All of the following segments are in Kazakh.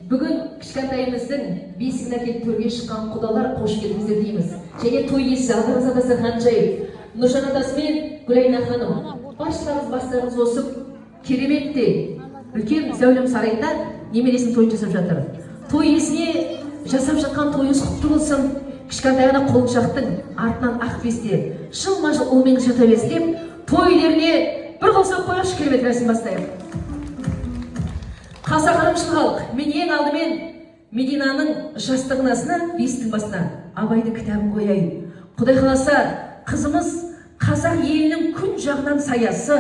бүгін кішкентайымыздың бесігін әкеліп төрге шыққан құдалар қош келдіңіздер дейміз. Және той иесі алдыңызда дастархан жайып, Нұржан атасы мен Гүлайна ханым, баршаңыз бастарыңыз осып, кереметте үлкен зәулім сарайда немересінің тойын жасап жатыр. Той иесіне жасап жатқан тойыңыз құтты болсын, кішкентайына құлыншақтың артынан ақ бесте жылма-жыл ұл мен қыз жата берсін деп, той үйлеріне бір қол соғып қойыңызшы, керемет рәсім бастайық. Қасақарымшыл халық, мен ең алдымен Мединаның жастығын астына, бестің басына Абайдың кітабын қояйын. Құдай қаласа, қызымыз қазақ елінің күн жағынан саясы,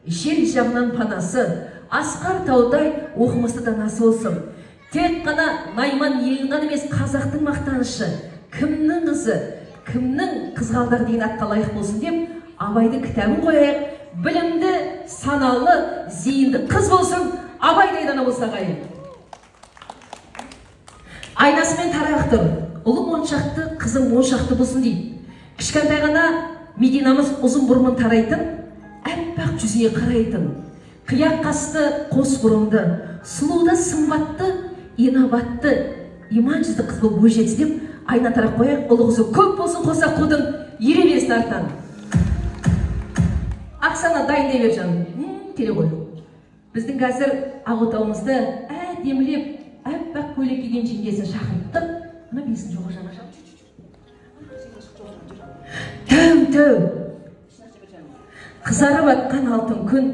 жел жағынан панасы, асқар таудай оқымысты данасы болсын. Тек қана Найман елінің ғана емес, қазақтың мақтанышы, кімнің қызы, кімнің қызғалдағы деген атқа лайық болсын деп, Абайдың кітабын қояйық. Білімді, саналы, зейінді қыз болсын, Абайдай дана болса ғайын. Айнасымен тараяқ тұр. Ұлым моншақты, қызым моншақты болсын дейді. Кішкентай ғана Мединамыз ұзын бұрымын тарайтын, әппақ жүзіне қарайтын. Қияқ қасты, қос бұрымды, сұлуды, сымбатты, инабатты, иман жүзді қыз болып өжетсі деп, айна тарақ қояқ, ұлы қызы көп болсын, қоса қудың ере бересін артынан. Ақсана дайындай бер жаным. Теле қой. Біздің қазір ағотауымызды әдемілеп, әппақ көйлек киген жеңгесін шақырттық. Мына бесін жоғы жаңа жау. Тәу-тәу. Қызарып атқан алтын күн,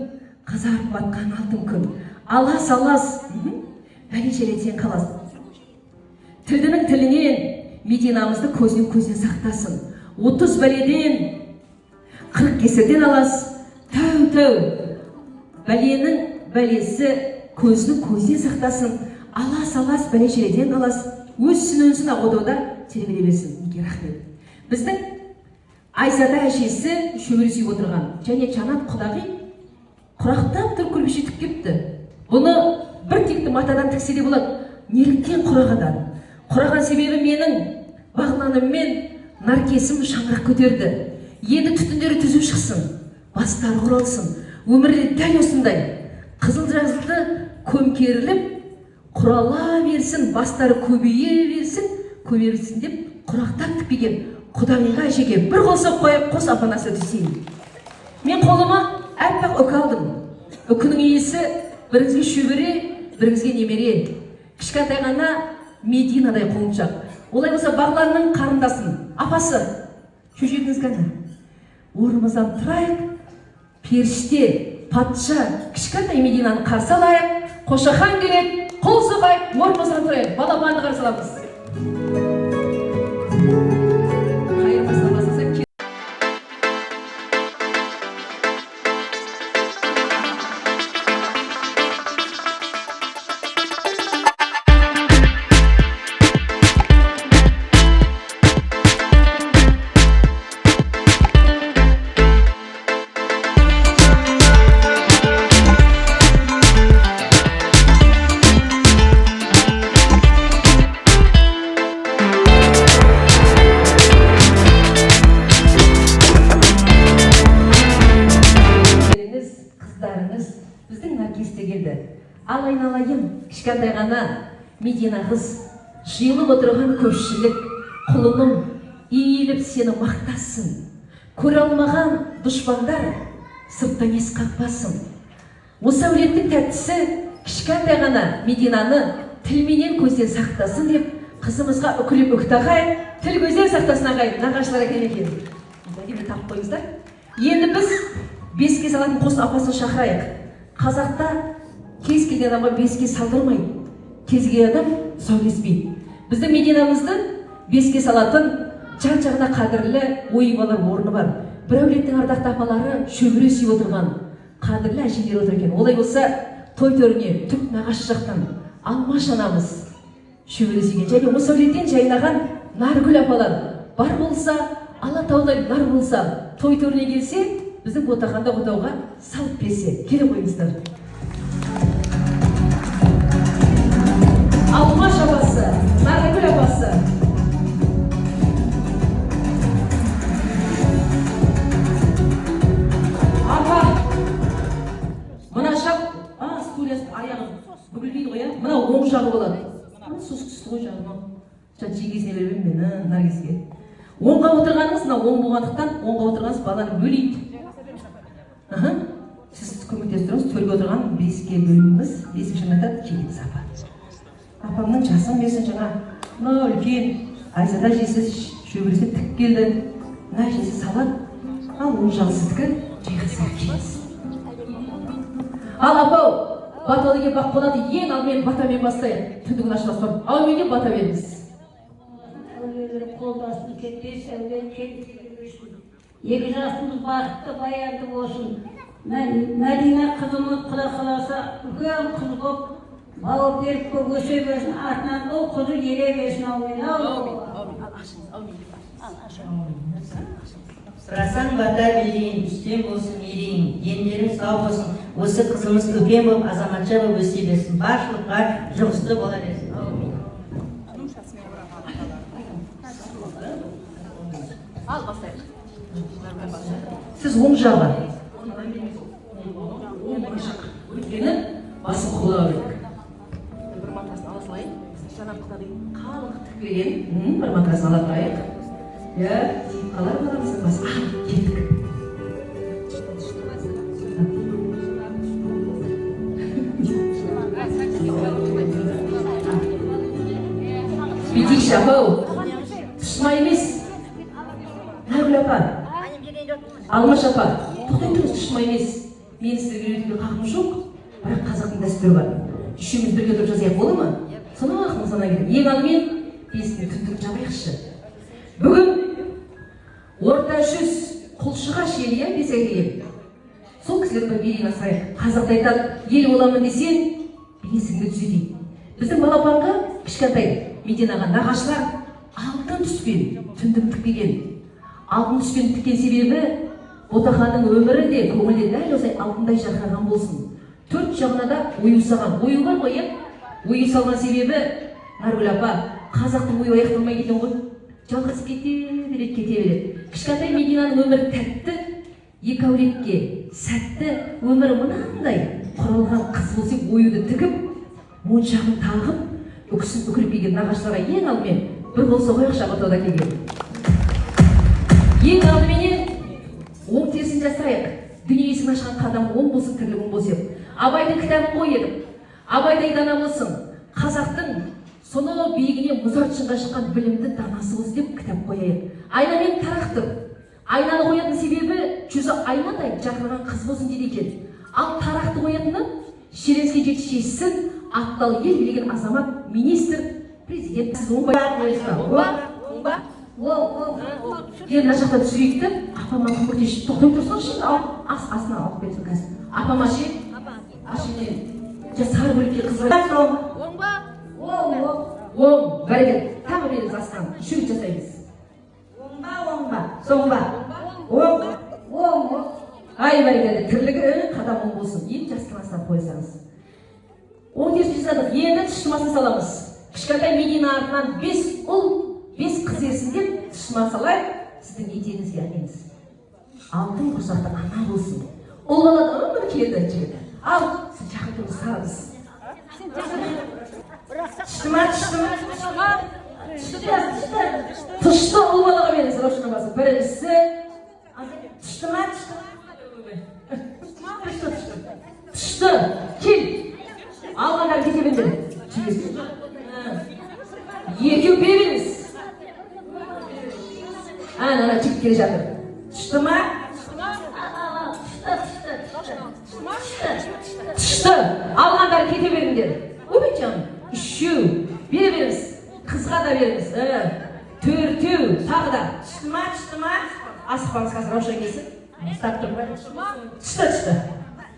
қызарып атқан алтын күн. Алас-алас, бәле жеретен қалас. Тілдінің тілінен Мединамызды көзінен көзінен сақтасын. 30 бәледен, 40 кесірден алас. Тәу-тәу. Бәленің бәлесі көзінің көзінен сақтасын. Алас-алас бәле жереден алас. Өссін өнсін ағодауда тербеле берсін. Неге рахмет. Біздің Айзада әшесі шөбері сүйіп отырған. Және Жанат құдағи құрақтап тұр көрбеше тік кепті. Бұны бір текті матадан тіксе де болады. Неліктен құрағадан? Құраған себебі менің бағланыммен наркесім шаңырақ көтерді. Енді түтіндері түзіп шықсын. Бастары құралсын. Өмірде дәл осындай қызыл жазды көмкеріліп, құрала берсін, бастары көбейе берсін деп құрақтап тікпеген құдағиға әжеге бір қосып қойып, қос апанасы түсейін. Мен қолыма әппақ үкі алдым. Үкінің иесі біріңізге шөбере, біріңізге немере. Кішкентай ғана Мединадай құлыншақ. Олай болса бағланның қарындасын, апасы, шөжегіңіз ғана. Орнымыздан тұрайық, періште, патша, кішкентай Мединаны қарсы алайық, қошахан келеді, қол соғайық, орнымыздан тұрайық, балапанды қарсы аламыз. Біздің наркесте келді. Ал айналайын, кішкентай ғана Медина қыз, жиылып отырған көпшілік, құлыным, иіліп сені мақтасын. Көре алмаған дұшпандар сырттан ес қақпасын. Осы әулеттің тәттісі кішкентай ғана Мединаны тілменен көзден сақтасын деп, қызымызға үкіліп үктағай, тіл көзден сақтасын ағай, нағашылар әкел екен. Енді тап қойыңыздар. Енді біз беске салатын қос апасын шақырайық. Қазақта кез келген адамға беске салдырмайды, кез келген адам сөйлеспейді. Біздің Мединамыздың беске салатын жан-жағында қадірлі ойбалар орны бар. Бір әулеттің ардақты апалары шөбере сүйіп отырған қадірлі әжелер отыр екен. Олай болса, той төріне түп нағашы жақтан Алмаш анамыз шөбере сүйген. Және осы әулеттен жайнаған Наргүл апалар бар болса, Алатаудай нар болса, той төріне келсе, біздің ботақанда отауға салып берсе, келе қойыңыздар. Алмаш апасы, Наргүл апасы. Апа, мына шап, сөйлесіп аяғын бүгілмейді ғой, иә? Мына оң жағы болады. Мына сұсық түсті ғой жағына. Жегесіне беремін мен Наргизге. Оңға отырғаныңыз, мына оң болғандықтан оңға отырғаныңыз баланы бөлейді. Сіз көмектесіп тұрыңыз, төрге отырған бесікке бөліміміз, бесік жатады, келеміз апа. Апамның жасын берсін жаңа. Мына үлкен Айзада жесіз шөбересі тік келді. Мына жесі салат. Ал оң жағы сіздікі жайғасып келіңіз. Ал апау, баталыге бақ болады, ең алдымен батамен бастайық. Түндігін ашылас бар. Ауменге бата беріңіз. Қолдасын кетпес, әулен екі жасымыз бақытты баянды болсын. Мәдина қызымыз құда қаласа үлкен қыз болып бауыр беріп өсе берсін, артынан ол қызы ере берсін. Сұрасаң бата берейін, үстем болсын мерейін, дендерің сау болсын, осы қызымыз үлкен болып азаматша болып өсе берсін, баршылыққа жұғысты бола берсін. Ал бастайық. Сіз оң жағы. Өйткені басын қолға берік. Бір матрасын ала салайын. Жанапқыда дейін қалың тікпеген. Бір матрасын ала тұрайық. Я, қалар барамыздың басы. Кеттік. Бетейші апау. Тұшма емес. Нәгүл апа, Алмаш апа, тоқтай тұрыңыз, тұшма емес. Мен сіздерге үйретуге қақым жоқ, бірақ қазақтың дәстүрі бар. Үшеуміз бірге тұрып жазайық, болды ма? Соны ақылың сана кетіп. Ең алдымен бесіктің түндігін жабайықшы. Бүгін орта жүз құлшыға шелия бесік деген. Сол кісілер бір берейін асырайық. Қазақта айтады, ел боламын десең, бесігіңді түзетейін. Біздің балапанға кішкентай Мединаға нағашылар алтын түспен түндігін тікпеген. Алтын түспен тіккен себебі Ботақанның өмірі де көңілде дәл осылай алтындай жарқыраған болсын. Төрт жағына да ою салған. Ою бар ғой, ою салған себебі Наргүл апа, қазақтың ойы аяқталмай кеткен ғой. Жалғасып кете береді. Кішкентай Мединаның өмірі тәтті, екі әулетке сәтті өмірі мынандай құралған қыз болса, оюды тігіп, моншағын тағып, үкісін үкіріп келген нағашыларға ең алдымен бір қол соғайық шабытауда келген. Ең алдыменен оң терісін жасайық. Дүние есігін ашқан қадам оң болсын, тірлігің болсын. Абайдың кітабын қойып, Абайдай дана болсын. Қазақтың сонау биігіне мұзарт шыңға шыққан білімді данасы болсын деп кітап қояйық. Айнамен тарақтып, айнаны қоятын себебі жүзі айнадай жарқыраған қыз болсын дейді екен. Ал тарақты қоятыны Шеренский жетішесін аттал ел білеген азамат, министр, президент. Сіз оңбай оңба. Мына жақта түсірейікті, апама көмектесіп тоқтай тұрсаңшы, астынан алып берсін қазір. Апама ше, ашымен, сары бөлікке қызға. Оң, бәрекет, тағы беріңіз астынан, үшеуін жасаймыз. Соңба. Оң. Ай, бәрекет, тірлігі қадам оң болсын, ең жастың астынан қойсаңыз. Оң терісін жасадық, енді тұшымасын саламыз. Кішкентай Медина артынан 5 ұл, 5 қыз ерсін деп тұшыма салай, сіздің етегіңізге әкеңіз. Алтын құрсақты ана болсын. Ол балады өмір келді жігіті. Ал, сіз жақын тұрыңыз сарыңыз. Тұшты ұл балаға беріңіз, Рошына басы. Біріншісі, тұшты, кел. Алғандар кете бендер. Екеу беріңіз. Ана жігіт келе жатыр. Тұшты ма? Тұшты. Алғандар кете беріңдер. Өбет жаным. Үшеу. Бере беріңіз. Қызға да беріңіз. Төртеу. Тағы да. Тұшты ма? Асықпаңыз қазір Раушан келсін. Ұстап тұр. Тұшты.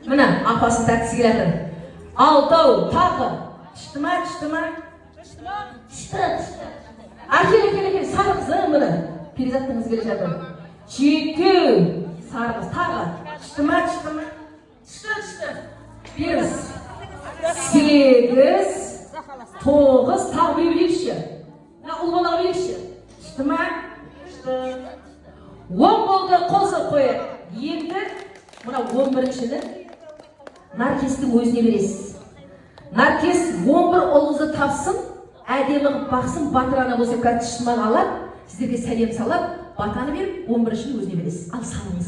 Мына апасын тәттісі келеді. Алтау. Тағы. Тұшты ма? Тұшты. Әкел. Сары қызым мұны. Перизаттыңыз келе жатыр. Жетеу. Сары қыз. Тағы. Тұшты ма? Тұшты. Беріңіз. 8, 9, тағы берейікші. Ұл балаға берейікші. Тұшты ма? Тұшты. 10 болды, қосып қойып. Енді, мұна 11-шіні Наркестің өзіне бересіз. Наркес 11 ұлызы тапсын, әдемі қылып бақсын, батыр ана болса картішман алады, сіздерге сәлем салып, батаны беріп, 11-шін өзіне бересіз. Ал салыңыз.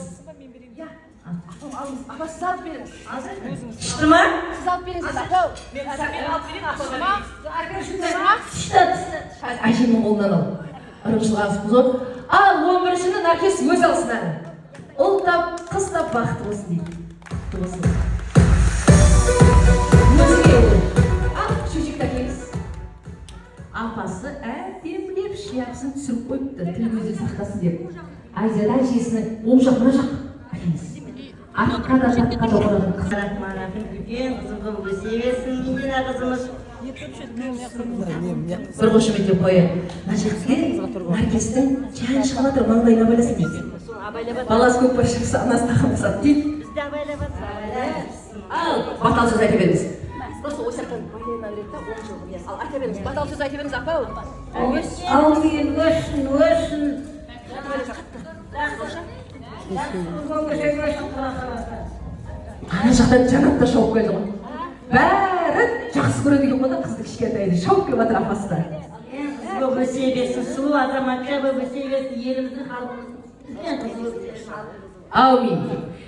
Апа, сіз алып беріңіз. Шықты ма? Сіз алып беріңіз, апа. Мен алып берейін, Әжемнің қолынан ал. Ырымшылық асып бұзып. Ал 11-шіні Наркес өз алсын әрі. Ұл тап, қыз тап, бақыты болсын дейді. Құтты болсын. Өзге ол. Ал, шөшек тәкеңіз. Апасы әдемілеп шияпсын түсіріп қойыпты, тіл көзі сақтасын деп. Айзада әжесінің оң жақ, мына жақ. Әкеңіз. Артқа да жаққа да қоятын қыз. Рахман-рахим, үлкен қызым болып өсе берсін, Медина қызымыз. Бір қошеметтеп қояды. Мына жерде Наркестің жан шығып жатыр, маңдайына байласын дейді. Баласы көп бір шықса, анасы тақамасады дейді. Бізді абайлабатсың. Ал, батал сөз айта беріңіз. Просто осы жақтан байлайына береді да, 10 жыл. Ал айта беріңіз, батал сөз айта беріңіз, апа. Әумин, өссін. Ана жақтан жанатта шауып келді ғой. Бәрі жақсы көреді екен ғой да, қызды кішкентайды шауып келіп жатыр апасы да. Қыз болып өсе берсін, сұлу азаматша болып өсе берсін, еліміздің халқымыздың үлкен қызы болып өссін. Аумин.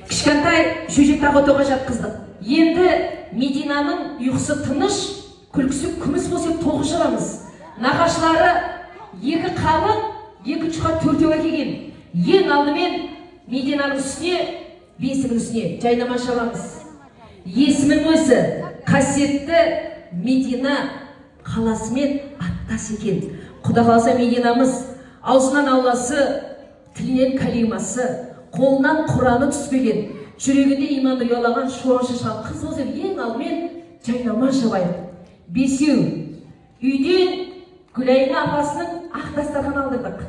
Кішкентай шөжек тағы тоға жатқыздық. Енді Мединаның ұйқысы тыныш, күлкісі күміс болса тоғы шығамыз. Нағашылары екі қалың, екі чұқа төртеу әкелген. Ең алдымен Мединаның үстіне, бесігінің үстіне жайнама шабамыз. Есімін өзі қасиетті Медина қаласымен аттас екен. Құда қаласа Мединамыз аузынан Алласы, тілінен калимасы, қолынан Құраны түспеген, жүрегінде иманды ұялаған шоғын шашқан қыз болса ең алдымен жайнама шабайық. Бесеу, үйден Гүлайна апасының ақ дастархан алдырдық.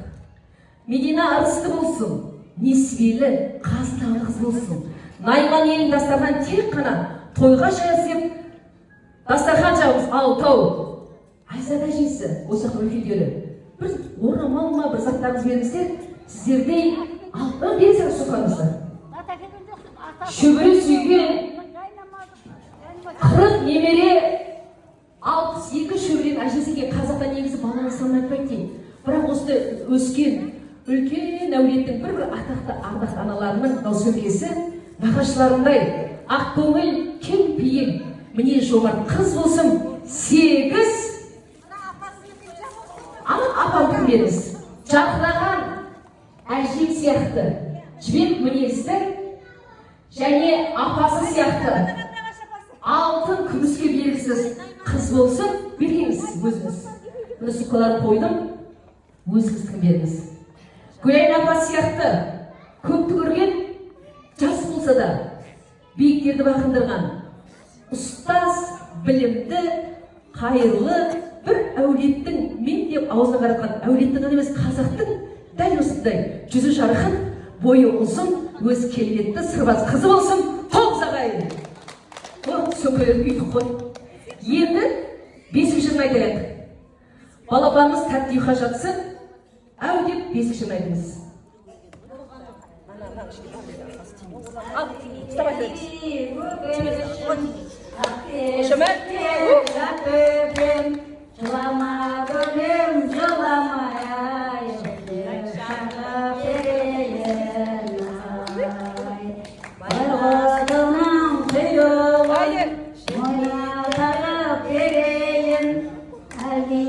Медина арысты болсын, несібелі, қазыналы қыз болсын. Найман елін дастархан тек қана тойға шаясып, дастархан жауыз, алтау. Айзада жейсі, осы үлкендері. Бір орамал ма, бір заттарыңыз беріңіздер, сіздердей алтын берсең сұқаңыздар. Шөбірі сүйген 40 немере 62 шөбірен әжесі екен. Қазақта негізі баланы санын айтпайды дейді. Бірақ осы өскен үлкен әулеттің бір атақты ардақты аналарының сөмкесі нағашыларындай ақ көңіл, кең пейіл, міне жомарт қыз болсын 8 апам кім беріңіз? Жақыраған әжем сияқты, жібек мінезді және апасы сияқты алтын күміске белгісіз қыз болсын, бергеңіз өзіңіз. Мұны сұққаларын қойдым, өзіңіз кім беріңіз? Гүлайна апа сияқты көпті көрген, жас болса да биіктерді бағындырған, ұстаз, білімді, қайырлы бір әулеттің, мен деп аузына қаратқан әулеттің ғана емес, қазақтың дәл осындай жүзі жарқын, бойы ұзын, өз келбетті сырбаз қызы болсын, тоғыз ағайын. Сөмкелерді үйдік қой. Енді 5-шін айтайық. Балапанымыз тәтті ұйқа жатсын, әу деп 5-шін айтыңыз. Ал, ұстамай жылама гүлім, жыламай, шағып берейін ай. Байғұдының сүйігін мойна тағып берейін. Әлди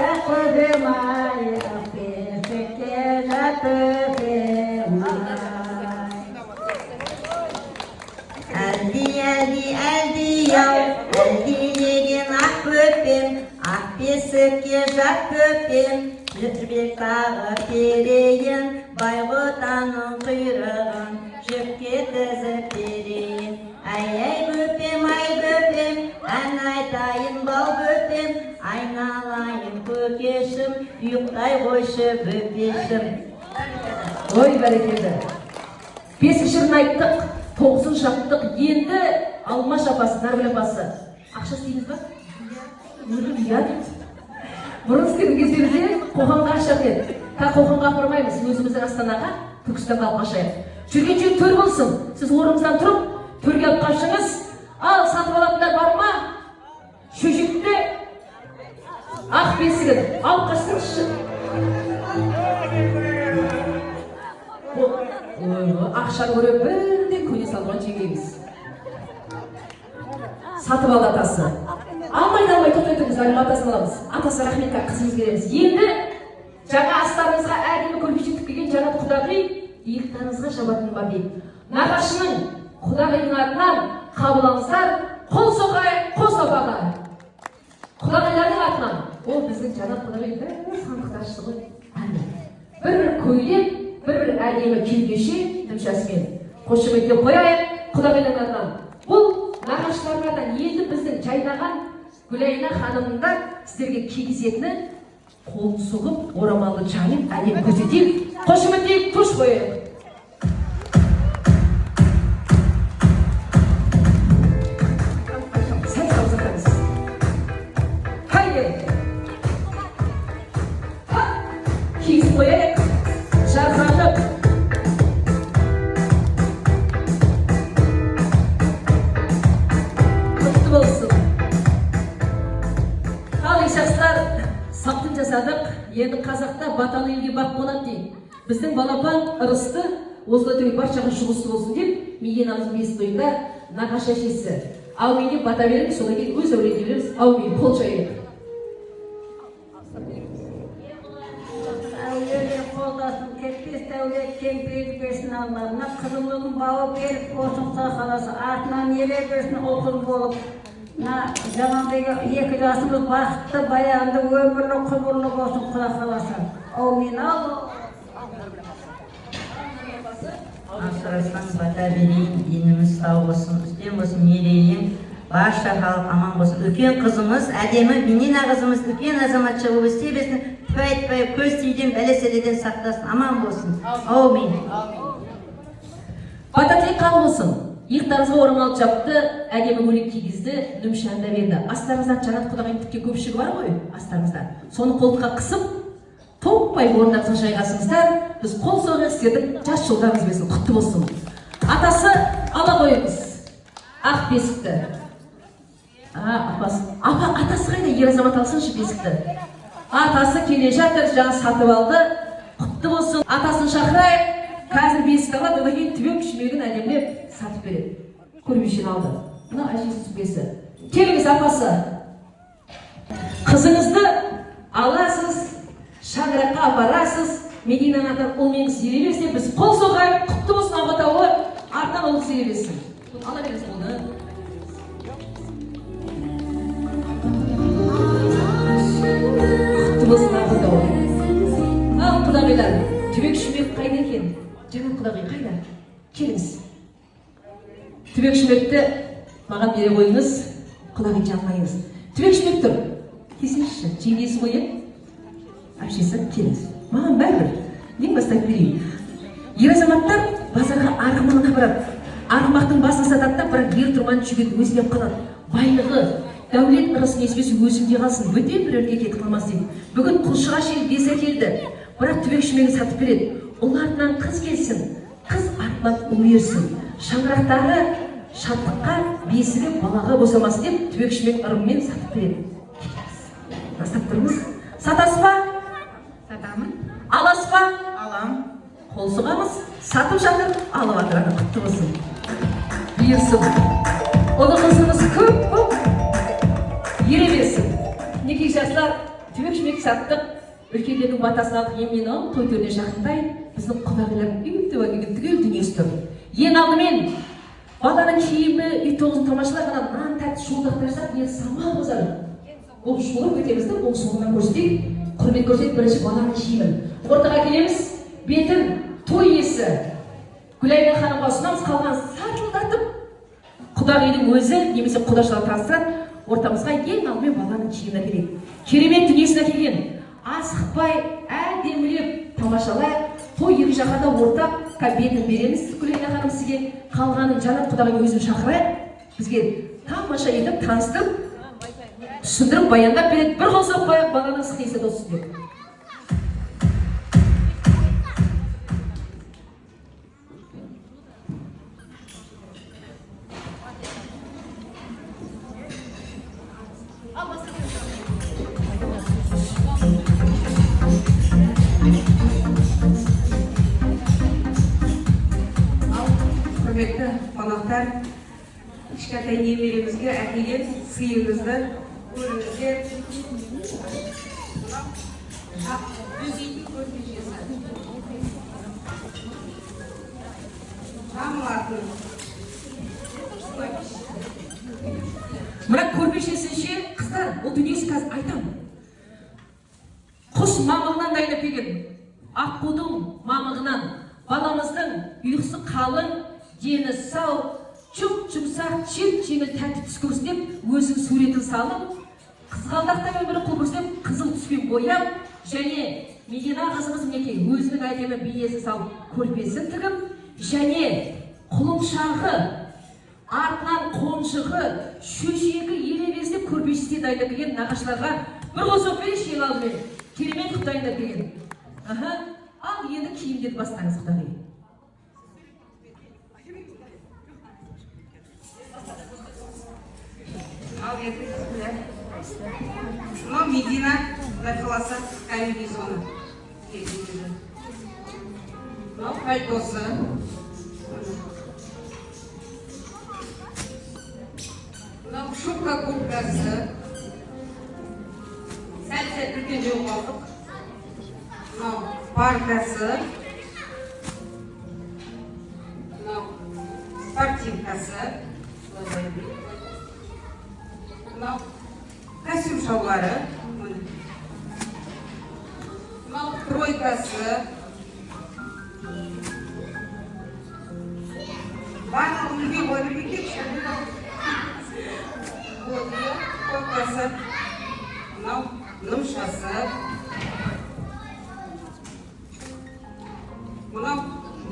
аққызым ай, бесікке жатып ем ай. Әлди ау, әлди деген ақ көппен, ақ бесікке жат көппен, жүрбек тағып берейін, байғұтаның құйрығын жіпке тізіп берейін. Ай көпем, ән айтайын бал көпем, айналайын көкешім, ұйықтай қойшы бөпешім. Ой, бәрекелді. 5-шін айттық, 9-ын шаптық, енді Алмаш апасы, Наргүл апасы. Ақша істейміз ба? Өлім ұят. Бұрын істеген кездерде қоғанға ашақ еді. Та қоғанға апармаймыз, өзіміздің Астанаға, Түркістанға алып қашайық. Жүрген жер төр болсын. Сіз орныңыздан тұрып, төрге алып қашыңыз. Ал сатып алатындар бар ма? бесігін алып қашсаңызшы. Ақшаны көре бірден көне салған жеңгеміз. Сатып алды атасы. Алмай тоқтай тұрмыз, әлі атасын аламыз. Атасы рахметке қызымыз береміз. Енді жаңа астарыңызға әдемі көрпе жетіп келген жанат құдағи иықтарыңызға жабатын бар дейді. Нағашының құдағиының атынан қабыл алыңыздар. Қол соқай, қол сопаға. Құдағилардың атынан. Ол біздің жанат құдағи бір сандықташты ғой. Бір көйлек, бір әдемі кеудеше дүмшасымен. Қошеметтеп қояйық құдағилардың атынан. Бұл нағашылардан енді біздің жайнаған Гүлайна ханымында сіздерге кигізетіні қолын соғып, орамалы жайып, әдем көрсетейік. Қошеметтейік, туш қояйық. Сәл саузатамыз. Хайде! Кигізіп қояйық. Жарқыратып. Құтты болсын. Сақтын жасадық, енді қазақта баталы елге бақ болады дейді. Біздің балапан ырысты, осылай төге баршаға шығысты болсын деп, Мигенамыздың бес тойында нағашы әшесі. Аумене бата береміз, содан кейін өз әулете береміз, аумен қол жайық. Әулиелер қолдасын, кетпес дәулет кемпейді берсін Алларына, қызылығын бауы беріп болсын қаласы, артынан еле берсін оқын болып. Жаңағыдай екі жасымыз бақытты, баянды, өмірлі, құбырлы болсын Құда қаласа. Аумин. Асырасаң бата берейін, деніміз сау болсын, үстем болсын, мерейін, барша халық аман болсын. Үлкен қызымыз, әдемі Менина қызымыз, үлкен азаматша болып істей берсін, айтпай, көз тиюден, бәлеселеден сақтасын, аман болсын. Аумин. Бата тілек қабыл болсын. Иықтарыңызға орамал жапты, әдемі көйлек кигізді, нүмшанда берді. Астарыңыздан жанат құдағиның тіпке көпшігі бар ғой, астарыңызда. Соны қолтыққа қысып, топпай орындарыңызға жайғасыңыздар, біз қол соғып сіздердің жас жылдарыңыз берсін, құтты болсын. Атасы ала қойыңыз, ақ бесікті. Атасы қайда, ер азамат алсыншы бесікті. Атасы келе жатыр, жаңа сатып алды, құтты болсын. Атасын шақырайық. Қазір бесік алады, одан кейін түбек шүмегін әдемлеп сатып береді. Көрмешін алды. Мына әжесі сүбесі. Келіңіз апасы. Қызыңызды аласыз, шаңыраққа апарасыз, Мединаның атынан ұлмен сүйре берсе, біз қол соғайық, құтты болсын Ағат ауылы, артынан ұл сүйре берсін. Ала беріңіз қолды. Құтты болсын Ағат ауылы. Ал құдағилар, түбек шүмек қайда екен? Жанат құдағи қайда? Келіңіз. Түбек шүмекті маған бере қойыңыз, құдағи жалмайыңыз. Түбек шүмек тұр. Кесіңізші, жеңгесі қойып. Әшесі, келіңіз. Маған бәрібір. Ең бастап берейін. Ер азаматтар базарға арғымағына барады. Арғымақтың басын сатады, бірақ ер тұрман жүгеді, өзіне қалады. Байлығы, дәулет ырысын еспесі өзінде қалсын, бөтен бір өрге кетіп қалмас дейді. Бүгін құлшыға шел бес әкелді, бірақ түбек шүмегін сатып береді. Оларынан қыз келсін, қыз артынан ұл ерсін. Шаңырақтары шаттыққа, бесігі балаға босамасын деп түбек шүмек ырыммен сатып береді. Растап тұрмыз. Сатасы ба? Сатамын. Аласы ба? Алам. Қол соғамыз, сатып жатыр, алып атырады, құтты болсын. Бұйырсын. Ұлы қызымыз көп болып, ере берсін. Неке жастар, түбек шүмек саттық. Үлкендердің батасын алдық, емен алып, той төріне жақындай, біздің құдағилардың үйіп-төбәгеген түгел дүниесі тұр. Ең алдымен, баланың киімі, үй тоғызын тамашалағаннан нан тәтті шуылдақтарсақ, ең самал бозар. Ол шуылып өтемізді, ол соңынан көрсетейік, құрмет көрсетейік бірінші баланың киімін. Ортаға келеміз, бетін, той иесі. Гүлайна ханымға ұсынамыз, қалған сатылдатып, құдағидің өзі, немесе құдашылар таныстырады, ортамызға ең алдымен баланың киімін әкеледі. Керемет дүниесін әкелген. Асықпай, әдемілеп тамашалайық. Той екі жаққа да ортақ бетін береміз. Гүлайна ханым сізге қалғанын жанат құдағи өзін шақырайық. Бізге тамаша етіп, таныстырып, түсіндіріп, баяндап береді. Бір қол соқпайық, баланың сықиысы досы деп. кішкентай немеремізге әкелген сыйыңызды көріңіздер. Бөгейтін көрпешесі. Жамылатын. Мына көрпешесінше, қыздар, бұл дүниесі қазір айтам. Құс мамығынан дайындап келген. Аққудың мамығынан баламыздың ұйқысы қалың, дені сау, жұмсақ, жеңіл тәтті түс көрсін деп өзінің суретін салып, қызғалдақтан өмірі құлпырсып, қызыл түспен бояп, және Медина қызымыз мінекей өзінің әдемі бейнесін салып, көрпесін тігіп, және құлыншағы, артынан қоншығы, шөшегі, елебесі деп көрпешесіне дайындап келген нағашыларға бір қос өкпелі ең алдымен керемет құт дайындап келген. Ал енді киімдерді бастаңыз, құдай. Ал енді мынау Медина қаласы комбинезоны. Мынау пальтосы. Мынау шубка курткасы. Сәл-сәл үлкен жауып алдық. Мынау паркасы. Мынау спортивкасы. Мынау костюм шалбары. Мынау тройкасы. Барлығы үлге қойып кетші. Кофтасы. Мынау нымшасы. Мынау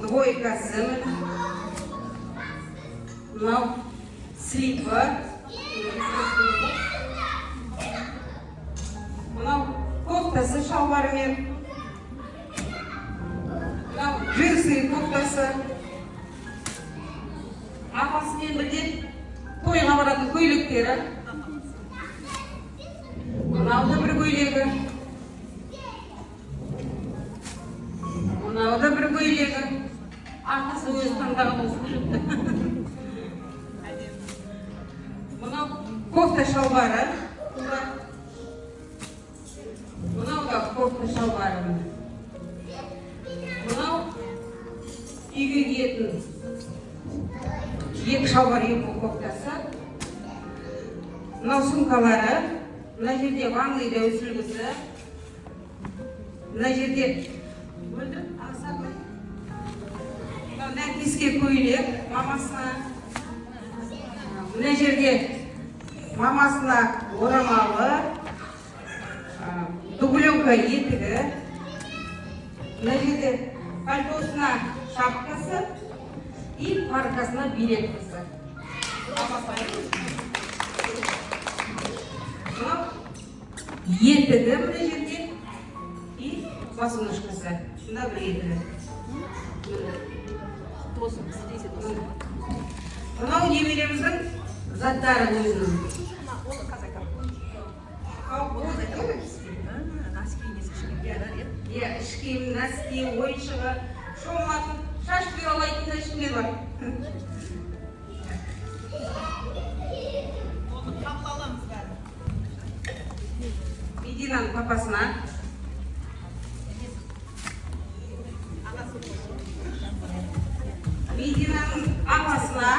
двойкасы. Мынау слипы. Мынау кофтасы шалбарымен. Мынау джинсы кофтасы. Апасымен бірден тойға баратын көйлектері. Мынау да бір көйлегі. Мынау да бір көйлегі. Арқасы өзі таңдаған осы көйлекті. Мынау кофта шалбары. Мынау да кофта шалбары. Мынау үйге киетін екі шалбар, екі кофтасы. Мынау сумкалары. Мына жерде ванныйда өсілгісі. Мына жерде нәпеске көйлек мамасына. Мына жерде мамасына орамалы, дубленка етігі. Мына жерде пальтосына шапкасы и паркасына береткасы. Етігі мына жерде и басынышқысы. Мына бір етігі. Мынау немереміздің заттары өзінің. Ішкем, носки, ойыншығы, шоматын, шаш туралайтын да ішінде бар. Мединаның папасына. Мединаның ағасына.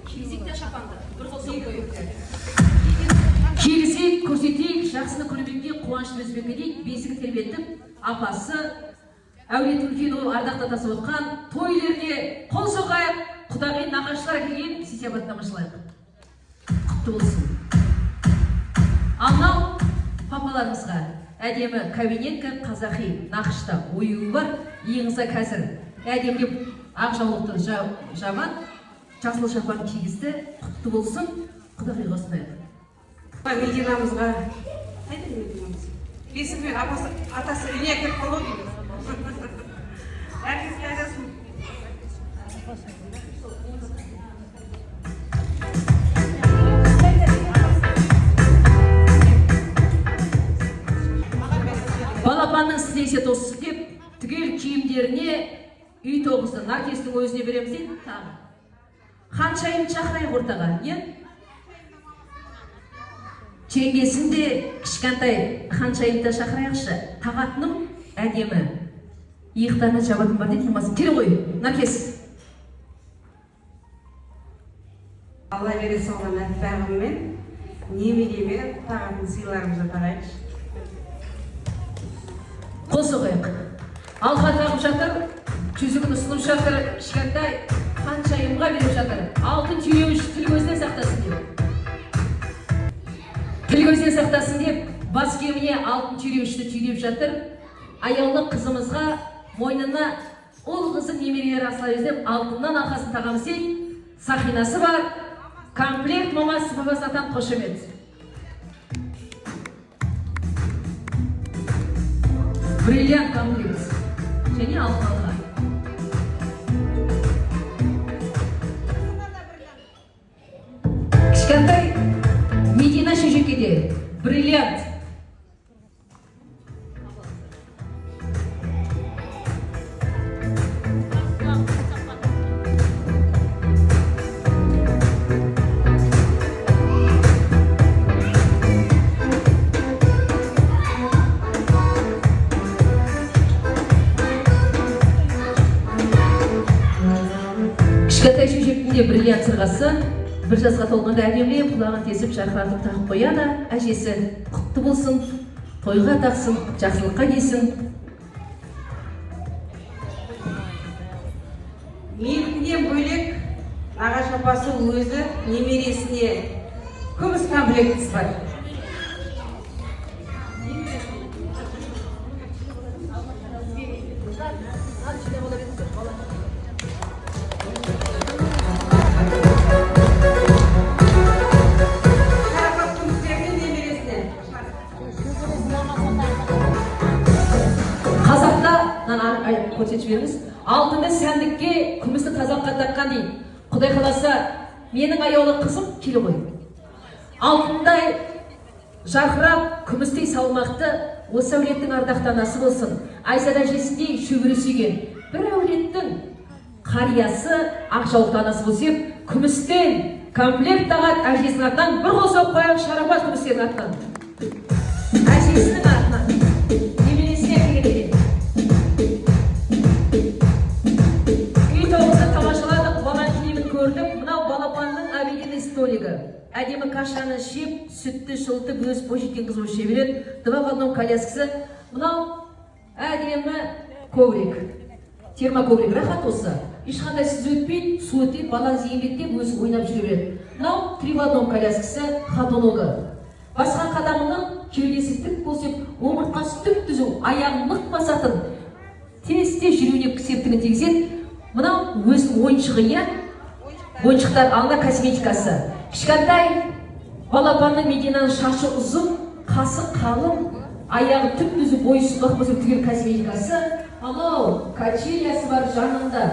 Кезекте шапанды. Бір қосып қойып. Келісек, көрсетейік, жақсыны күлбекке, қуанышын өзбекке дейік, бесігі тербеттіп, апасы, әулет үлкен ол ардақта тасып отқан, тойлеріне қол соғайық, құдағи нағашылар келген, сисябаттамашылайық. Құтты болсын. Анау папаларымызға әдемі кабинетка қазақи нақышта ойуы бар, еңізі кәсір. Әдемдеп ақ жаулықты жаман, жасыл шапан кигізді, құтты болсын, құдағи қосынайық. Мединамызға бесімен атасы үйіне әкеп қалу дейді. Әркез қайдасын. Балапанның сіздейсе досы деп, түгел киімдеріне үй тоғызды наркестің өзіне береміз дейді. Ханшайым шақырайық ортаға, е? Жеңгесін де кішкентай ханшайымды шақырайықшы. Тағатыным әдемі. Иықтарына жабатын бар дейді, болмасын. Келе ғой, Наркес. Алла бере салған әппағыммен немереме тағатын сыйларымызды тарайықшы. Қосы қойық. Алға тағып жатыр, жүзігін ұсынып жатыр, кішкентай ханшайымға беріп жатыр. Алтын түйеуіш тіл көзден сақтасын деп. Тіл көзден сақтасын деп, бас киіміне алтын түйеуішті түйреп жатыр. Аяулы қызымызға мойнына ол қызы немерелер асыла безеп, алтыннан алқасын тағамыз дейді. Сақинасы бар, комплект мамасы бабасынан қошемет. Бриллиант комплект. Және алтынға. Кішкентай Медина шешекеде бриллиант. Кішкентай шешектінде бриллиант сырғасы бір жасқа толғанда әдемілеп құлағын тесіп жарқыратып тағып қояды. Әжесі құтты болсын, тойға тақсын, жақсылыққа келсін. Менікінен бөлек нағашы апасы өзі немересіне күміс комплектісі бар. Көрсетіп беріңіз. Алтынды сәндікке, күмісті тазалыққа таққан дейді. Құдай қаласа, менің аяулы қызым келе ғой. Алтындай жарқырап, күмістей салмақты осы әулеттің ардақты анасы болсын. Айсада әжесіндей шөбере сүйген бір әулеттің қариясы ақжаулықты анасы болсын, күмістен комплект тағат әжесінің атынан бір қол соғып қояйық, шарапат күмістердің атынан. Әжесінің атынан. Немересіне әкелген. Мынау балапанның обеденный столигі. Әдемі кашаны шеп, сүтті шылтып, өз бойжеткен қыз болып шебереді. Два в одном коляскасы. Мынау әдемі коврик. Термоковрик рахат осы. Ешқандай сіз өтпейді, су өтпейді, балаңыз еңбектеп, өзі ойнап жүре береді. Мынау три в одном коляскасы хатологы. Басқан қадамының кеудесі тік болсып, омыртқасы түп түзу, аяғын нық басатын. Тез-тез жүруіне септігін тигізеді. Мынау өзінің ойыншығы, иә? Ойыншықтар алда косметикасы. Кішкентай балапанның Мединаның шашы ұзын, қасы қалың, аяғы түп түзу, бойы сұңғақ болсын түгел косметикасы. Анау качелясы бар жанында,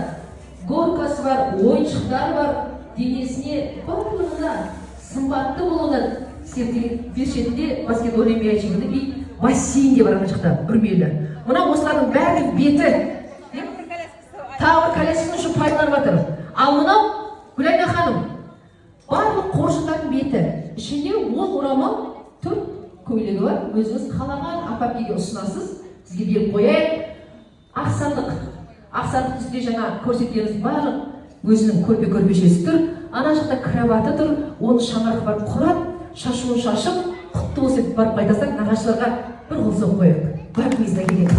горкасы бар, ойыншықтар бар, денесіне барлығында сымбатты болуынан септігін бер шетінде баскетбол мячигінде бей бассейнде бар ана жақта үрмелі. Мына осылардың бәрінің беті тағы коляскасын үшін пайдаланып жатыр. Ал мынау Гүлайна ханым, барлық қоржындардың беті, ішінде 10 орамал, 4 көйлегі бар. Өзіңіз қалаған апапкеге ұсынасыз, сізге беріп қояйық. Ақсандық үстінде жаңа көрсеткеніңіз барлық өзінің көрпе-көрпешесі тұр. Ана жақта кроваты тұр, оны шаңырағы бар құрат, шашуын шашып, құтты болсын барып қайтасақ, нағашыларға бір қол соғып қояйық. Барымызда келеді.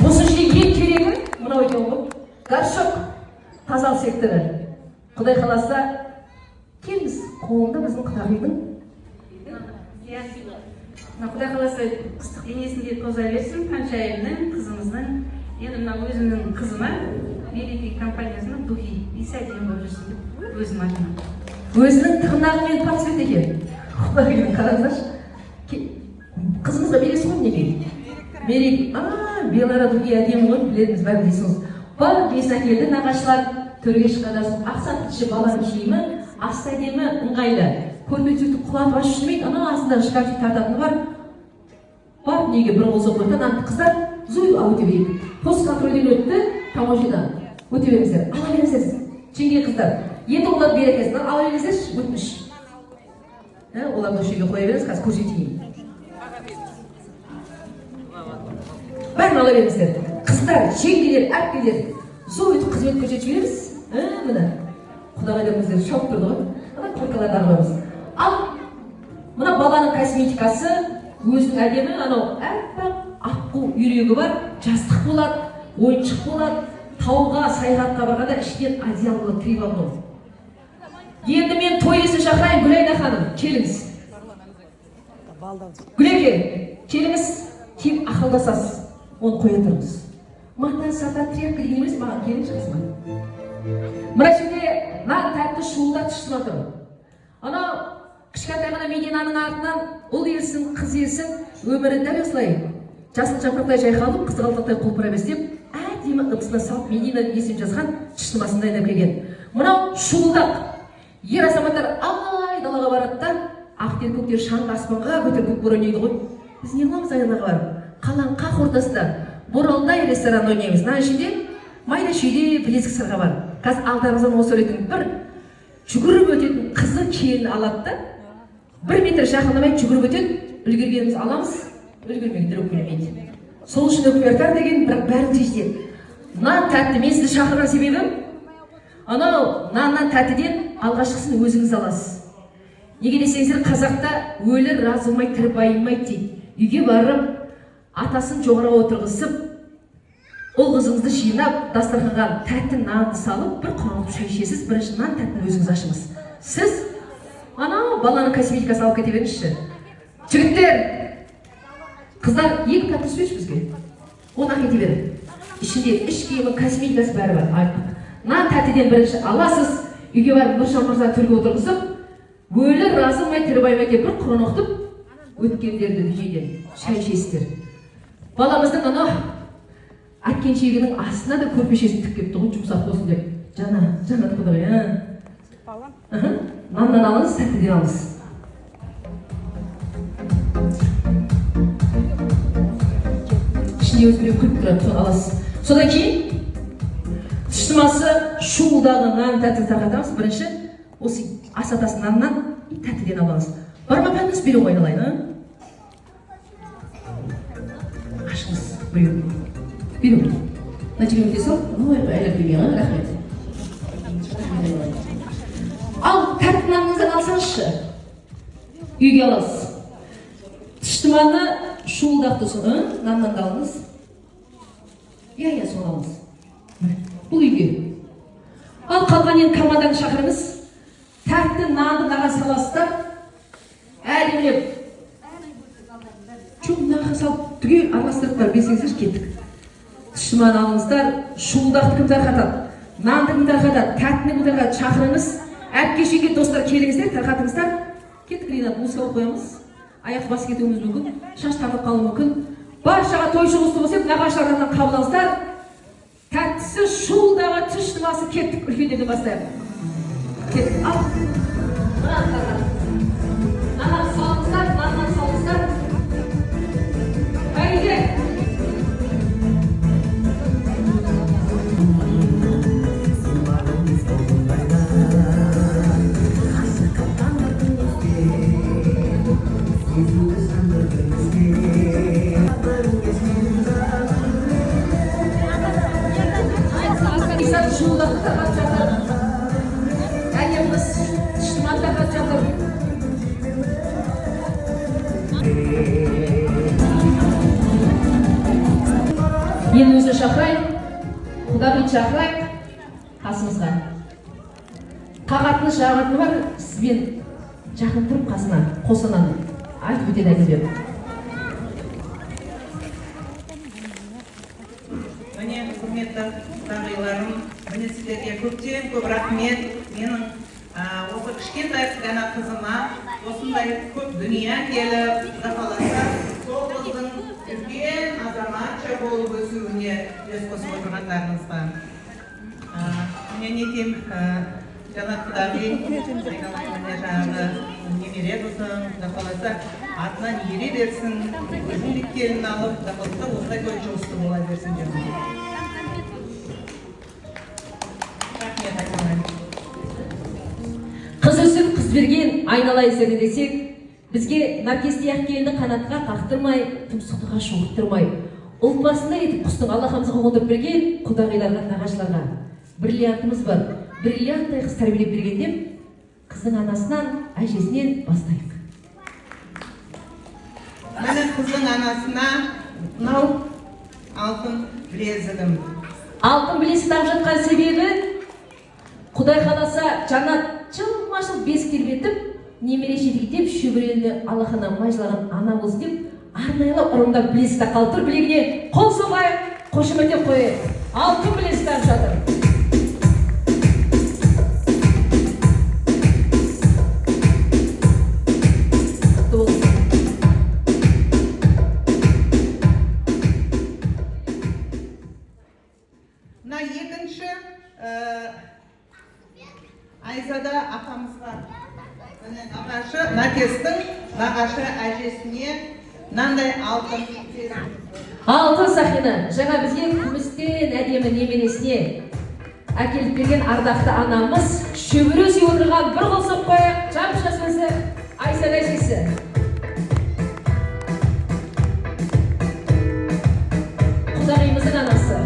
Осы жерде ең керегі, мынау екен ғой, горшок, тазалық секторы. Құдай қаласа, келіңіз, қолында біздің Құдағидың. Құдай қаласа, ыстық денесінде тоза берсін, ханшайымның, қызымыздың, енді мына өзімнің қызыма, Великий компаниясының духи, иса әдемі болып жүрсін деп, өзім айтамын. Өзінің тырнағымен пацвет екен. Құдағидың қараңыздаршы. Қызымызға бересіз ғой неге? Мерек, белара духи әдемі ғой, білетіңіз, бәрі дейсіңіз. Бар бес әкелді, нағашылар төрге шыққандасын, ақсан кіші баланың киімі, асты әдемі, ыңғайлы. Көрпе төсекті құлатып ашып жүрмейді, ана астындағы шкафчик тартатыны бар. Бар неге бір қол соғып қойды, ана қыздар зой өте берейік. Пост контрольден өтті, таможнядан. Өте беріңіздер. Ала беріңіздер. Жеңге қыздар. Енді олар берекесін ала беріңіздерші, өтініш. Оларды осы жерге қоя беріңіз, қазір көрсетейін. Бәрін ала беріңіздер. Қыздар, жеңгелер, әпкелер, сол өтіп қызмет көрсетіп жібереміз. Міне, құдағайларымыздар шауып тұрды ғой. Ана қорқаларды арғамыз. Ал мына баланың косметикасы өзінің әдемі, анау әппақ аққу үйрегі бар, жастық болады, ойыншық болады, тауға, саяхатқа барғанда іштен одеяло тіреп алды. Енді мен той иесін шақырайын, Гүлайна ханым, келіңіз. Гүлеке, келіңіз, кейін ақылдасасыз, оны қоя тұрыңыз. Мата, сата, трепка деген емес, маған келіңіз қызма. Мына жерде нан тәтті шуылдап түшіп отыр. Анау кішкентай ғана Мединаның артынан ұл ерсін, қыз ерсін, өмірі дәл осылай. Жасыл жапырақтай жайқалып, қызғалдақтай құлпыра bestеп, әдемі ыдысына салып Мединаның есімін жазған түшінмасын дайындап келген. Мынау шуылдақ. Ер азаматтар алай далаға барады да, ақтер көктер шаңғы аспанға көтер көк боран ойнайды ғой. Біз не қыламыз айлаға барып? Қалаң қақ ортасында боралдай ресторан ойнаймыз. Мына ішінде майда шүйде білезік сырға бар. Қазір алдарыңыздан осы өлетін бір жүгіріп өтетін қызы келін алады да, 1 метр жақындамай жүгіріп өтеді, үлгергеніміз аламыз, үлгермегендер өкпелемейді. Сол үшін өкпелер деген бірақ бәрін тежден. Нан тәтті, мен сізді шақырған себебім, анау наннан тәттіден алғашқысын өзіңіз аласыз. Неге десеңіздер, қазақта өлі разы болмай тірі байымайды дейді. Үйге барып, атасын жоғары отырғызып, ол қызыңызды жинап, дастарханға тәтті нанды салып, бір құранып шай ішесіз, бірінші нан тәттіні өзіңіз ашыңыз. Сіз анау баланың косметикасын алып кете беріңізші. Жігіттер, қыздар, екі тәтті сөз бізге. Оны ақ ете берің. Ішінде іш киімі, косметикасы бәрі бар. Нан тәттіден бірінші аласыз, үйге барып Нұршан мырза төрге отырғызып, өлі разы болмай тірі байымай деп бір құран оқытып, өткендерді дүниеден шай ішесіздер. Баламыздың анау әткеншегінің астына да көрпешесін тіккеп тұғын жұмсақ болсын деп. Жанат құдай, наннан алыңыз, тәттіден алыңыз. Ішінде өзбіреу күліп тұрады, соны аласыз. Содан кейін түшімасы шуылдағы нан тәттіні тарқатамыз. Бірінші осы ас атасы наннан тәттіден алыңыз. Барма пәніңіз беру ойналайын. Ашыңыз біреу. Беру. Нәтижемен де сол. Әлі бермейін, рахмет. Ал тәтті наныңыздан алсаңызшы. Үйге аласыз. Түштіманы шуылдақты соң, наннан да алыңыз. Иә, соны алыңыз. Бұл үйге. Ал қалған ең команданы шақырыңыз. Тәтті нанды наға саласыздар. Әлемлеп. Çok naға салып түгел араластырыптар, бесеңіздер кеттік. Түшіман алыңыздар, шуылдақты кім тарқатады, нанды кім тарқатады, тәттіні кім тарқатады, шақырыңыз. Әпке-шеке достар келіңіздер, тарқатыңыздар. Кеттік Ринат, музыка қоямыз. Аяқ бас кетуіміз мүмкін, шаш тартып қалуы мүмкін. Баршаға той шығысты болсақ, нағашылардан қабылдаңыздар. Тәттісі шуылдағы түшімасы кеттік, үлкендерден бастайық. Кеттік, ал. Наннан салыңыздар, наннан салыңыздар. Әйде. Şurada takat çatır. Ayağımız şıman takat çatır. Елімізді шақырайық, құдағын шақырайық, қасымызға. Қағатыны жағатыны бар, сізбен жақын тұрып қасына, қосынан айтып өтеді әдебер. Міне, құрметті тағиларым, міне сіздерге көптен көп рахмет. Менің осы кішкентай ғана қызыма осындай көп дүние келіп, қаласа сол қыздың үлкен азаматша болып өсуіне үлес қосып отырғандарыңызға. Мен етем Жанат құдағи, айналайын жаңағы немере қызым, қаласа атынан ере берсін, өзінің келін алып, қаласа осылай той жұмысты бола берсін деп. Рахмет, біз берген айналайын сені десек, бізге наркестияқ келінді қанатқа қақтырмай, тұмсықтыға шоқтырмай, ұлт басында етіп құстың Аллахымызға қондырып берген құдағиларға, нағашыларға бриллиантымыз бар. Бриллианттай қыз тәрбиелеп берген деп, қыздың анасынан, әжесінен бастайық. Міне қыздың анасына мынау алтын білезігім. Алтын білезік тағып жатқан себебі, Құдай қаласа жанат жылма-жыл бесік тербетіп, немере жетектеп, шөберені Аллахына майжылаған ана болсын деп, арнайлап ұрымдап білезік таққалы тұр. Білегіне қол соғайық, қошеметтеп қойайық. Алтын білезік тағып жатыр. Мына екінші Айзада апамызға нағашы, Накестің нағашы әжесіне мынандай алтын Алтын Сақина, жаңа бізге күмістен әдемі немересіне әкеліп берген ардақты анамыз, шөбере сүйіп отырған бір қол соқып қояйық, жап-жасасы Айзада әжесі. Құдағимыздың анасы.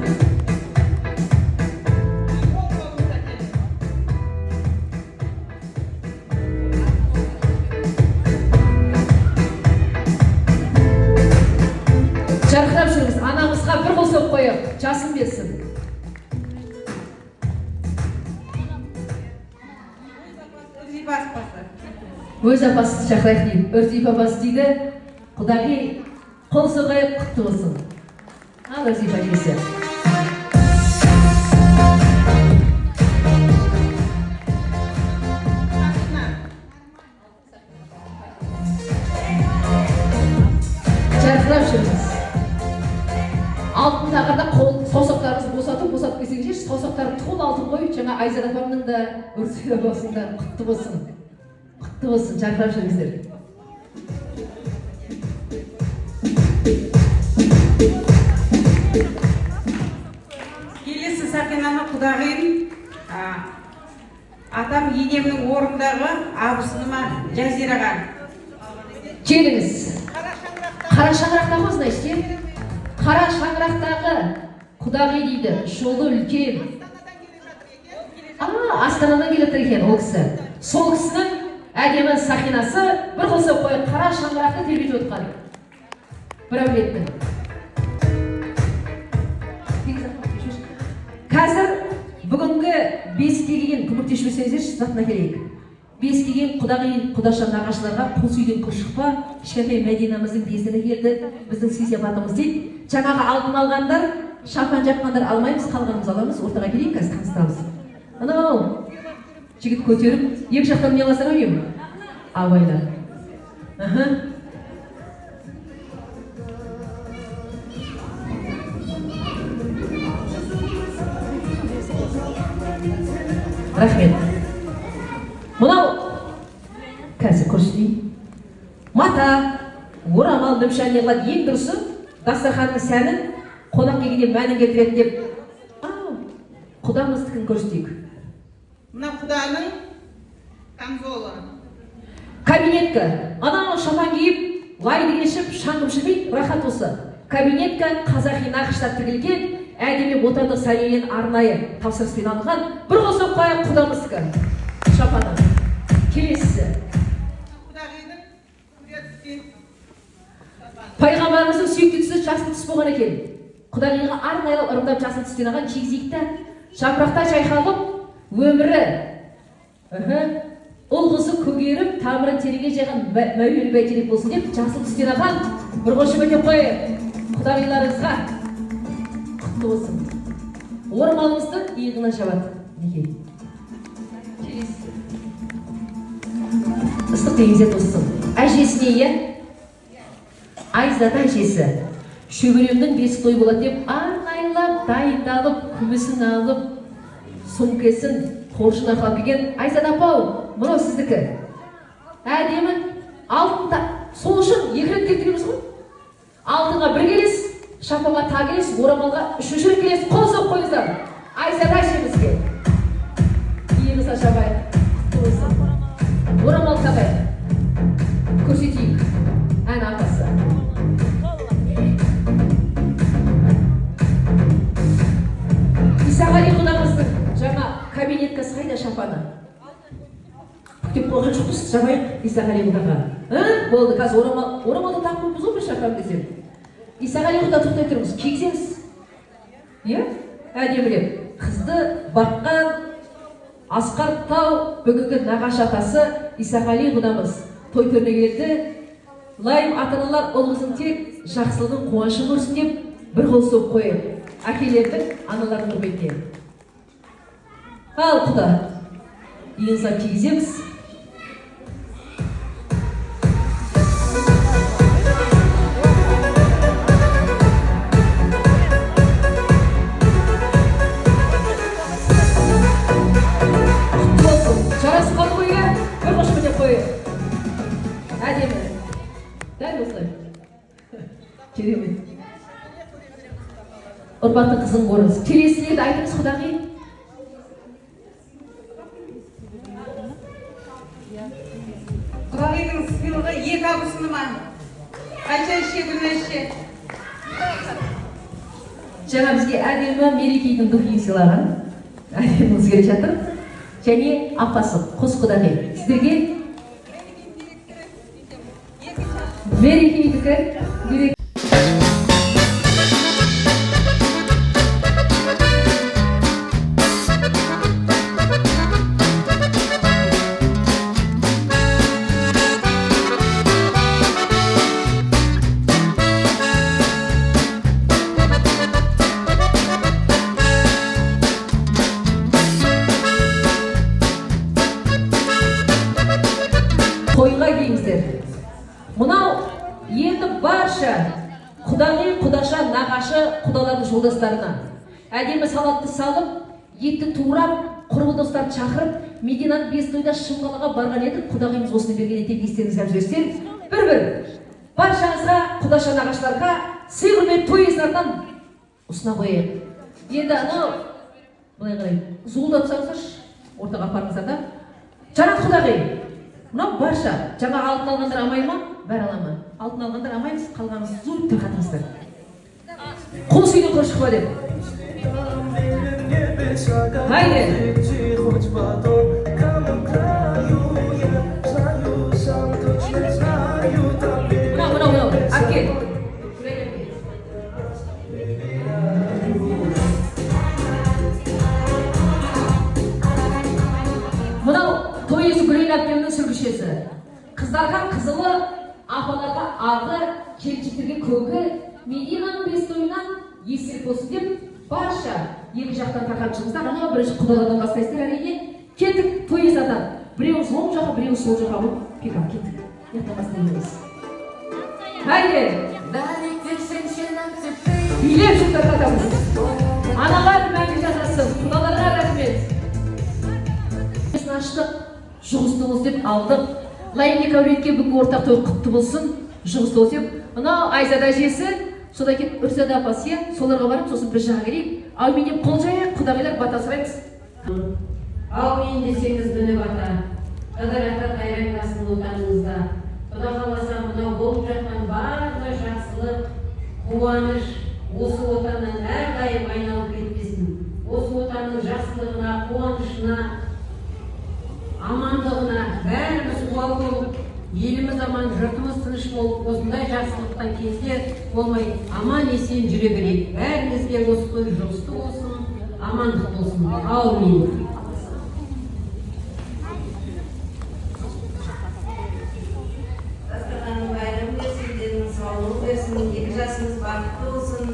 Жарқырап жүріңіз, анамызға бір қол соқып қояйық, жасын берсін. Өз апасы шақырайық деймін. Өрзип апасы дейді, құдағи қол соғайық, құтты болсын. Ал Өрзип әжесі. Жарқырап жүріңіз. Алтын тағырда саусақтарыңызды босатып келсеңіздер, саусақтарын тұғыл алтын қойып, жаңа Айзада апамның да, Өрзип апасының да құтты болсын. Құтты болсын, жарқырап жүріңіздер. Келесі Сақинаны құдағиым, атам енемнің орындағы абысыныма Жазираға. Келіңіз. Қара шаңырақтағы осындай істер. Қара шаңырақтағы құдағи дейді, жолы үлкен. Астанадан келіп тұр екен ол кісі. Сол кісінің әдемі Сақинасы бір қол соғып қойып, қара шаңырақты тербетіп отқан. Бір әулеттің. Қазір бүгінгі бесікке келген көмектесіп затына келейік. Бесікке келген құдағи, құдаша нағашыларға қос үйден көз шықпа, кішкентай Мәдинамыздың бесігі келді, біздің сый-сияпатымыз дейді. Жаңағы алдын алғандар, шапан жапқандар алмаймыз, қалғанымыз аламыз, ортаға келейік, қазір таныстырамыз. Анау жігіт көтеріп, екі жақтан не аласың ойым? Абайла. Рахмет. Мынау қазір көрсетейін. Мата, орамал, нүмшән неғылады, ең дұрысы дастарханның сәнін қонақ келгенде мәнін келтіреді деп құдамыздікін көрсетейік. Мына құданың камзолы. Кабинетка. Анау шапан киіп, лайды кешіп, шаңғым шірмейді, рахат осы. Кабинетка қазақи нақыштап тігілген, әдемі отандық сәлемнен арнайы тапсырыспен алынған. Бір қол соғып қояйық құдамыздікі. Шапаны. Келесісі. Пайғамбарымыздың сүйікті түсі жасыл түс болған екен. Құдағиға арнайлы ырымдап жасыл түстен алған кигізейікті жапырақта шайқалып, өмірі ұл-қызы көгеріп, тамырын тереге жайған мәуелі бәйтерек болсын деп жасыл түстен алған бір қошеметтеп қойып, құдағиларыңызға құтты болсын. Орамалыңызды иығына жабады. Неге? Ыстық теңізде тоссын. Әжесіне ие? Айзада әжесі. Шөберемнің бесік той болады деп арнайлап, дайындалып, күмісін алып, сумкесін қоршына қалып келген Айзада апау, мынау сіздікі. Әдемі алтын сол үшін екі рет келтіреміз ғой. Алтынға бір келес, шапанға та келес, орамалға үшінші рет келес, қол соғып қойыңыздар. Айзада әжемізге. Иығыңызға жабайық. Құтты болсын. орамал тағайық. Көрсетейік. Ән апасы. Исағали құдамыздың жаңа кабинеткасы қайда шапаны? Күтіп қойған жоқпыз, жабайық Исағали құдаға. Болды, қазір орамалды тақпымыз ғой бір шапан десем. Исағали құда тоқтай тұрмыз, кигіземіз. Иә? Әдемілеп. Қызды баққан Асқар Тау бүгінгі нағашы атасы Исағали құдамыз той төріне келді. Лайым ата-аналар ол қызын тек жақсылығын қуанышын көрсін деп бір қол соғып қойып, әкелердің аналардың құрметіне. Ал құда, иығыңызға кигіземіз. Жарасып қалды ғой, бір қошқы деп қойып. Әдемі. Дәл осылай. Керемет. Ұрпақты қызын көріңіз. Келесілерді айтыңыз құдағи. Құдағидің сыйлығы 2 абысыны ма? Қанша ішсе күні ішсе? Жаңа бізге әдемі мерекейдің духын сыйлаған. Әдемі өзгере жатыр. Және апасы, қос құдағи. Сіздерге мерекейдікі берек. Тойға келіңіздер. Мынау енді барша құдағи, құдаша, нағашы, құдалардың жолдастарына әдемі салатты салып, етті турап, құрбы достарды шақырып, Мединаның бес тойда шымғалаға барған едік. Құдағимыз осыны берген етек естеріңізге жүрсен, бір-бір баршаңызға, құдаша, нағашыларға сый құрмет той есарынан ұсына қояйық. Енді анау былай қарай зуылдатсаңыздаршы, ортаға апарыңыздар да. Жанат құдағи, мынау барша жаңа алтын алғандар амай ма? Бәрі ала ма? Алтын алғандар амаймыз, қалғаныңыз зуылып тарқатыңыздар. Қол сүйден құр шықпа деп. Haydi. Мынау, әкел. Мынау той иесі Гүлен әпкемнің сүргішесі. Қыздарға қызылы, апаларға ағы, келіншектерге көгі, Мединаның бес тойынан естелік болсын деп барша екі жақтан тақап шығыңыздар. Ана бірінші құдаладан бастайсыздар, әрине. Кеттік той иесадан. Біреуіміз оң жаққа, біреуіміз сол жаққа болып пикап кеттік. Ертең бастаймыз. Haydi. Билеп жүр тарқатамыз. Аналар мәңгі жасасын, құдаларға рахмет. Аштық, жұғыстыңыз деп алдық. Лайымек әулетке бүгінгі ортақ той құтты болсын, жұғысты болсын деп. Мынау Айзада жесі, содан кейін Үрсада апасы, соларға барып, сосын бір жаға келейік. Аумин деп қол жайық, құдағилар бата сұраймыз. Аумин десеңіз міне бата, қыдырата қайраңдасын отаныңызда. Құда қаласа мынау болып жатқан барлық жақсылық, қуаныш осы отаннан әрдайым айналып кетпесін. Осы отанның жақсылығына, қуанышына, амандығына бәріміз қуал болып, еліміз аман, жұртымыз тыныш болып, осындай жақсылықтан кезде болмай аман есен жүре берейік. Бәрімізге осы той жұғысты болсын, амандық болсын. Аумин. Дастарханның байрам берсін, денің саулық берсін, екі жасымыз бақытты болсын,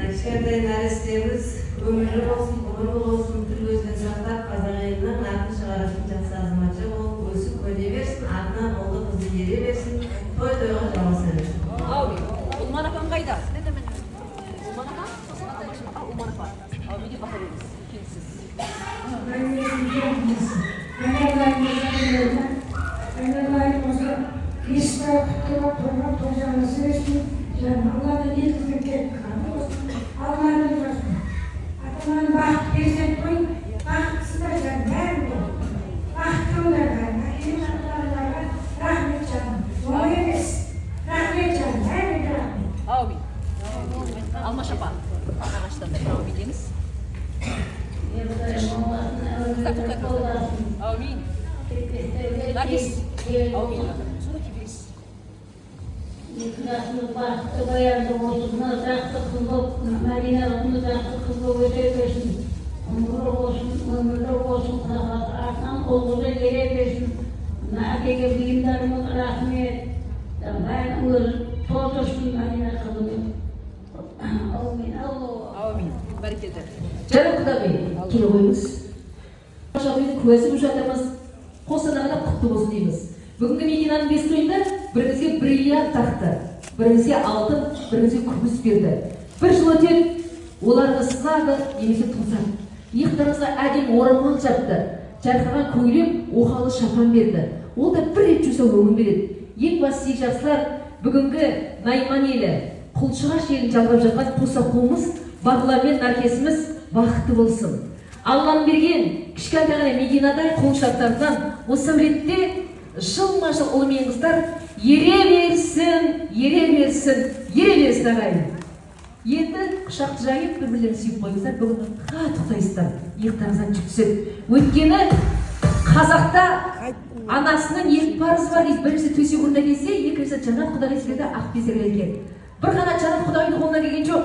кішкентай нәрестеміз өмірлі болсын, ғұмырлы болсын, тіл көзден сақтап, қазақ елінің атын шығаратын жақсы азаматша болып өсіп көне берсін, артынан ұлы қызды ере берсін, той-тойға жалғаса берсін. Аумин. Улман апам қайда? Улман апам? Улман апам. Видео бата беріңіз. Келісіз. Allah'ın bahçesi koy, bahçesi de sen, ben bu. Bahçesi de ben, рахмет жаным. Оңай емес. Рахмет жаным. Бәріне рахмет. Аумин. Алмаш апа. Ағаштан да аумин дейміз. Аумин. Наргиз. Аумин. Соны кебересіз. Екі жасымыз бақытты баянды болсын, мына жақсы қыз болып, Мәдина қыз жақсы қыз болып өте берсін. Өмірі болсын, артынан қол қоза бере берсін. Мына әкеге бұйымдарымыз рахмет. Бәрін өзі толтырсын Мәдина қызымыз. Аумин, Аумин. Бәрекелді. Жарым құдағи, келе қойыңыз. Шағымыздың куәсі бұл жатырмыз. Қосанағына құтты болсын дейміз. Бүгінгі Мединаның бес тойында біріңізге бриллиант тақты, біріңізге алтын, біріңізге күміс берді. Бір жыл өтеді, оларды сынады, немесе тозады. Иықтарыңызға әдемі орамал жапты, жарқыраған көйлек, оқалы шапан берді. Ол да бір рет жуса өңін береді. Ең бастысы жақсылар, бүгінгі Найман елі, Құлшығаш елін жалғап жатқан қосақуымыз, Бағла мен Наркесіміз бақытты болсын. Алланың берген кішкентайғана Мединадай құлшақтардан осы ретте жылма-жыл ұлы мен қыздар ере берсін ағайын. Енді құшақты жайып бір-бірлерін сүйіп қойыңыздар, бүгін қатты ұйықтайсыздар, иықтарыңыздан жүк түседі. Өйткені қазақта анасының екі парызы бар дейді. Біріншісі төсек орнына келсе, екіншісі жанат құдағи келеді, ақбезек екен. Bir ғана жанат құдағидің қолына келген жоқ.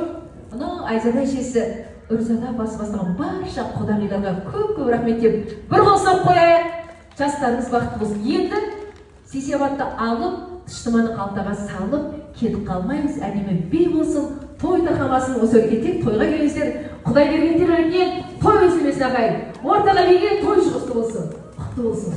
Анау Айзада әжесі Үрзада бастаған барша құдағиларға көп рахмет деп бір қол соғып қояйық. Жастарыңыз бақытты болсын. Енді сесебатты алып, тыштыманы қалтаға салып, кетіп қалмаймыз. Әдемі бей болсын, той тақамасын осы өркетек тойға келіңіздер. Құдай бергендер өркен той өсілмесін ағайын. Ортаға келген той шығысты болсын. Құтты болсын.